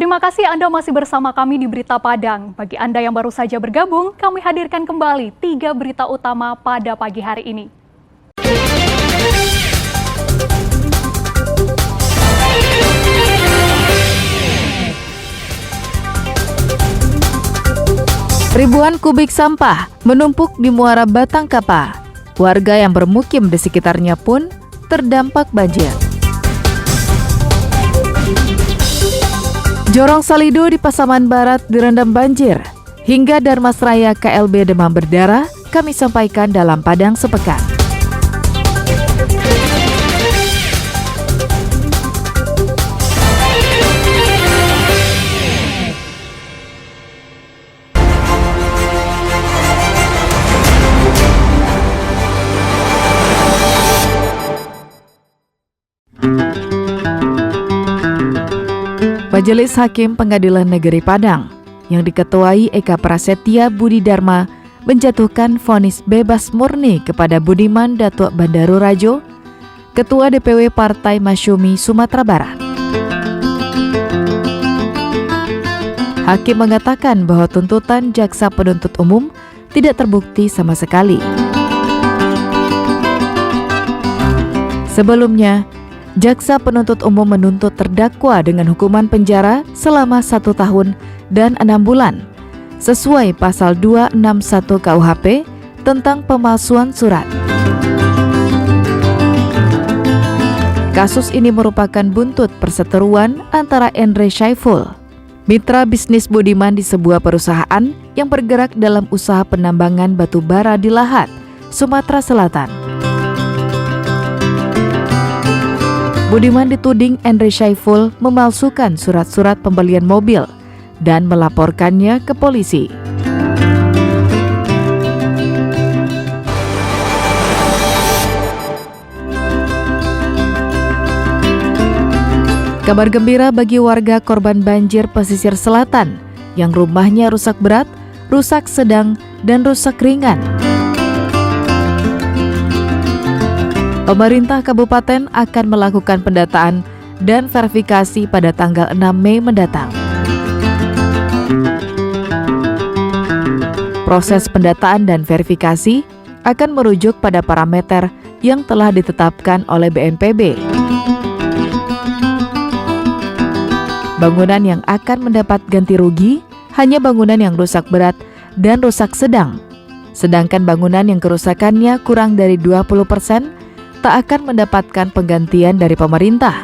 Terima kasih Anda masih bersama kami di Berita Padang. Bagi Anda yang baru saja bergabung, kami hadirkan kembali 3 berita utama pada pagi hari ini. Ribuan kubik sampah menumpuk di Muara Batangkapa. Warga yang bermukim di sekitarnya pun terdampak banjir. Jorong Salido di Pasaman Barat direndam banjir. Hingga Darmasraya KLB demam berdarah, kami sampaikan dalam Padang Sepekan. Majelis Hakim Pengadilan Negeri Padang yang diketuai Eka Prasetya Budi Dharma menjatuhkan vonis bebas murni kepada Budiman Datuk Bandaru Rajo, Ketua DPW Partai Masyumi Sumatera Barat. Hakim mengatakan bahwa tuntutan jaksa penuntut umum tidak terbukti sama sekali. Sebelumnya, jaksa penuntut umum menuntut terdakwa dengan hukuman penjara selama 1 tahun dan 6 bulan, sesuai pasal 261 KUHP tentang pemalsuan surat. Kasus ini merupakan buntut perseteruan antara Endre Syaiful, mitra bisnis Budiman di sebuah perusahaan yang bergerak dalam usaha penambangan batu bara di Lahat, Sumatera Selatan. Budiman dituding Endre Syaiful memalsukan surat-surat pembelian mobil dan melaporkannya ke polisi. Kabar gembira bagi warga korban banjir pesisir selatan yang rumahnya rusak berat, rusak sedang, dan rusak ringan. Pemerintah kabupaten akan melakukan pendataan dan verifikasi pada tanggal 6 Mei mendatang. Proses pendataan dan verifikasi akan merujuk pada parameter yang telah ditetapkan oleh BNPB. Bangunan yang akan mendapat ganti rugi hanya bangunan yang rusak berat dan rusak sedang. Sedangkan bangunan yang kerusakannya kurang dari 20% tak akan mendapatkan penggantian dari pemerintah.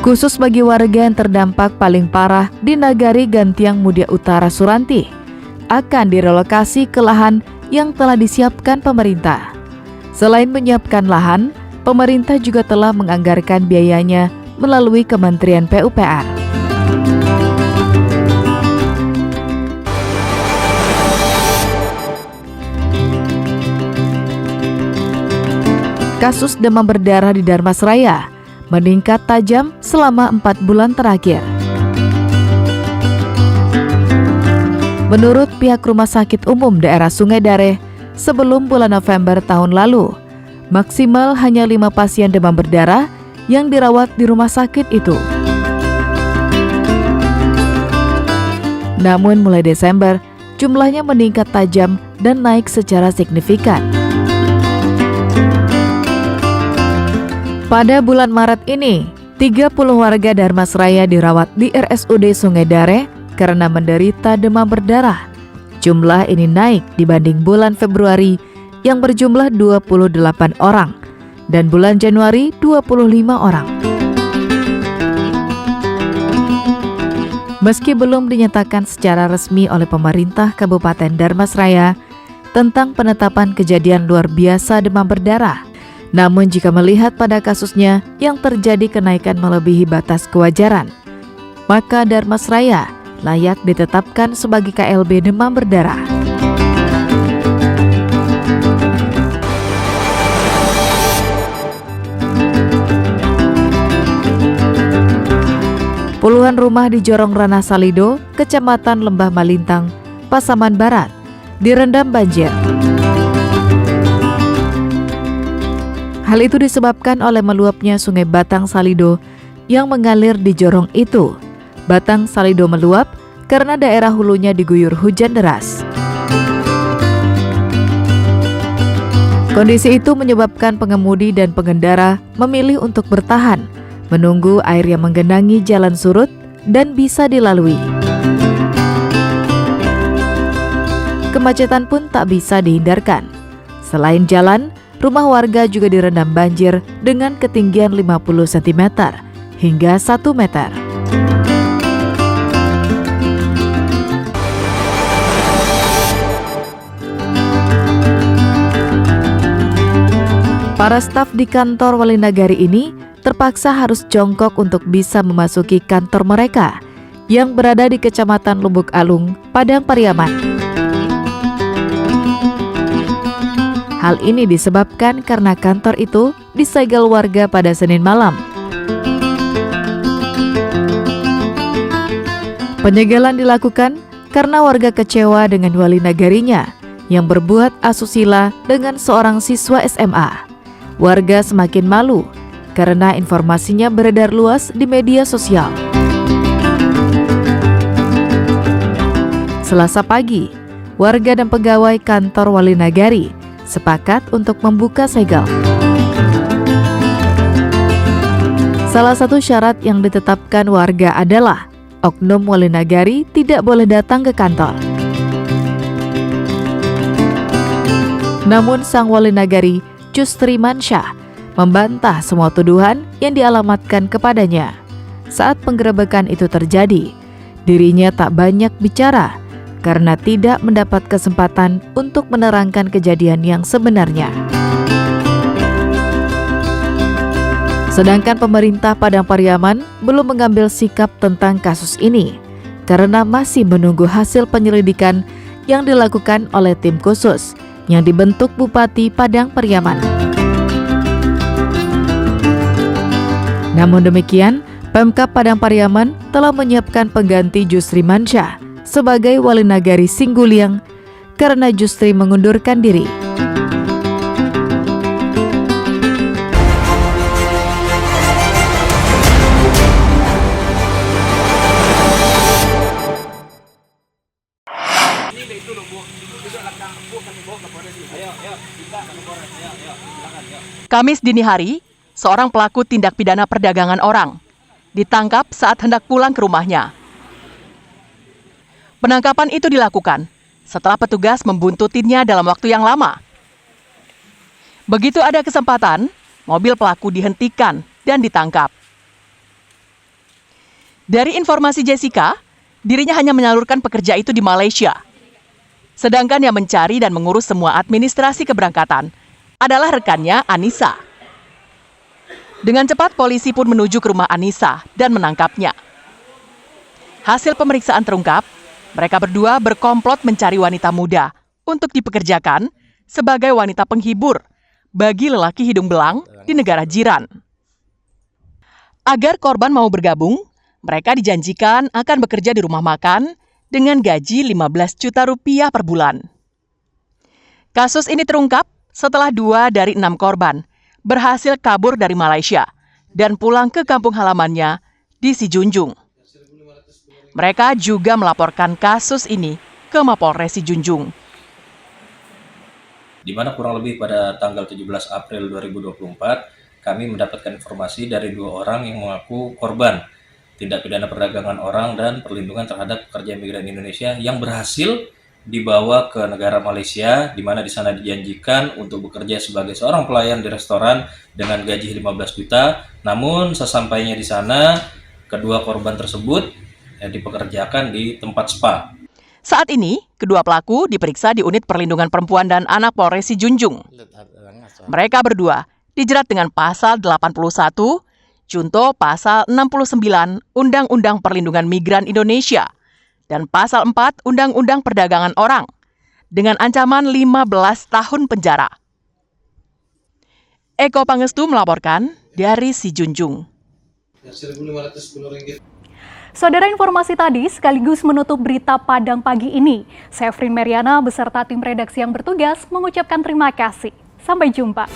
Khusus bagi warga yang terdampak paling parah di Nagari Gantiang Mudia Utara Suranti, akan direlokasi ke lahan yang telah disiapkan pemerintah. Selain menyiapkan lahan, pemerintah juga telah menganggarkan biayanya melalui Kementerian PUPR. Kasus demam berdarah di Darmasraya meningkat tajam selama 4 bulan terakhir. Menurut pihak Rumah Sakit Umum Daerah Sungai Dareh, sebelum bulan November tahun lalu, maksimal hanya 5 pasien demam berdarah yang dirawat di rumah sakit itu. Namun mulai Desember, jumlahnya meningkat tajam dan naik secara signifikan. Pada bulan Maret ini, 30 warga Darmasraya dirawat di RSUD Sungai Dareh karena menderita demam berdarah. Jumlah ini naik dibanding bulan Februari yang berjumlah 28 orang dan bulan Januari 25 orang. Meski belum dinyatakan secara resmi oleh pemerintah Kabupaten Darmasraya tentang penetapan kejadian luar biasa demam berdarah, namun jika melihat pada kasusnya yang terjadi kenaikan melebihi batas kewajaran, maka Darmasraya layak ditetapkan sebagai KLB demam berdarah. Puluhan rumah di Jorong Ranah Salido, Kecamatan Lembah Malintang, Pasaman Barat, direndam banjir. Hal itu disebabkan oleh meluapnya Sungai Batang Salido yang mengalir di jorong itu. Batang Salido meluap karena daerah hulunya diguyur hujan deras. Kondisi itu menyebabkan pengemudi dan pengendara memilih untuk bertahan, menunggu air yang menggenangi jalan surut dan bisa dilalui. Kemacetan pun tak bisa dihindarkan. Selain jalan, rumah warga juga direndam banjir dengan ketinggian 50 cm hingga 1 meter. Para staf di kantor Wali Nagari ini terpaksa harus jongkok untuk bisa memasuki kantor mereka yang berada di Kecamatan Lubuk Alung, Padang Pariaman. Hal ini disebabkan karena kantor itu disegel warga pada Senin malam. Penyegelan dilakukan karena warga kecewa dengan wali nagarinya yang berbuat asusila dengan seorang siswa SMA. Warga semakin malu karena informasinya beredar luas di media sosial. Selasa pagi, warga dan pegawai kantor Wali Nagari sepakat untuk membuka segel. Salah satu syarat yang ditetapkan warga adalah oknum Wali Nagari tidak boleh datang ke kantor. Namun sang Wali Nagari, Justri Mansyah, membantah semua tuduhan yang dialamatkan kepadanya. Saat penggerebekan itu terjadi, dirinya tak banyak bicara karena tidak mendapat kesempatan untuk menerangkan kejadian yang sebenarnya. Sedangkan pemerintah Padang Pariaman belum mengambil sikap tentang kasus ini karena masih menunggu hasil penyelidikan yang dilakukan oleh tim khusus yang dibentuk Bupati Padang Pariaman. Namun demikian, Pemkab Padang Pariaman telah menyiapkan pengganti Justri Mansyah sebagai Wali Nagari Singguliang karena Justri mengundurkan diri. Kamis dini hari, seorang pelaku tindak pidana perdagangan orang ditangkap saat hendak pulang ke rumahnya. Penangkapan itu dilakukan setelah petugas membuntutinya dalam waktu yang lama. Begitu ada kesempatan, mobil pelaku dihentikan dan ditangkap. Dari informasi Jessica, dirinya hanya menyalurkan pekerja itu di Malaysia. Sedangkan yang mencari dan mengurus semua administrasi keberangkatan adalah rekannya Anissa. Dengan cepat polisi pun menuju ke rumah Anissa dan menangkapnya. Hasil pemeriksaan terungkap, mereka berdua berkomplot mencari wanita muda untuk dipekerjakan sebagai wanita penghibur bagi lelaki hidung belang di negara jiran. Agar korban mau bergabung, mereka dijanjikan akan bekerja di rumah makan dengan gaji 15 juta rupiah per bulan. Kasus ini terungkap setelah 2 dari 6 korban berhasil kabur dari Malaysia dan pulang ke kampung halamannya di Sijunjung. Mereka juga melaporkan kasus ini ke Mapolres Sijunjung. Di mana kurang lebih pada tanggal 17 April 2024, kami mendapatkan informasi dari 2 orang yang mengaku korban tindak pidana perdagangan orang dan perlindungan terhadap pekerja migran Indonesia yang berhasil dibawa ke negara Malaysia, di mana di sana dijanjikan untuk bekerja sebagai seorang pelayan di restoran dengan gaji 15 juta. Namun sesampainya di sana, kedua korban tersebut dipekerjakan di tempat spa. Saat ini, kedua pelaku diperiksa di Unit Perlindungan Perempuan dan Anak Polres Sijunjung. Mereka berdua dijerat dengan Pasal 81, Junto Pasal 69 Undang-Undang Perlindungan Migran Indonesia dan Pasal 4 Undang-Undang Perdagangan Orang dengan ancaman 15 tahun penjara. Eko Pangestu melaporkan dari Sijunjung. Saudara, informasi tadi sekaligus menutup berita Padang pagi ini. Saya Frin Meriana beserta tim redaksi yang bertugas mengucapkan terima kasih. Sampai jumpa.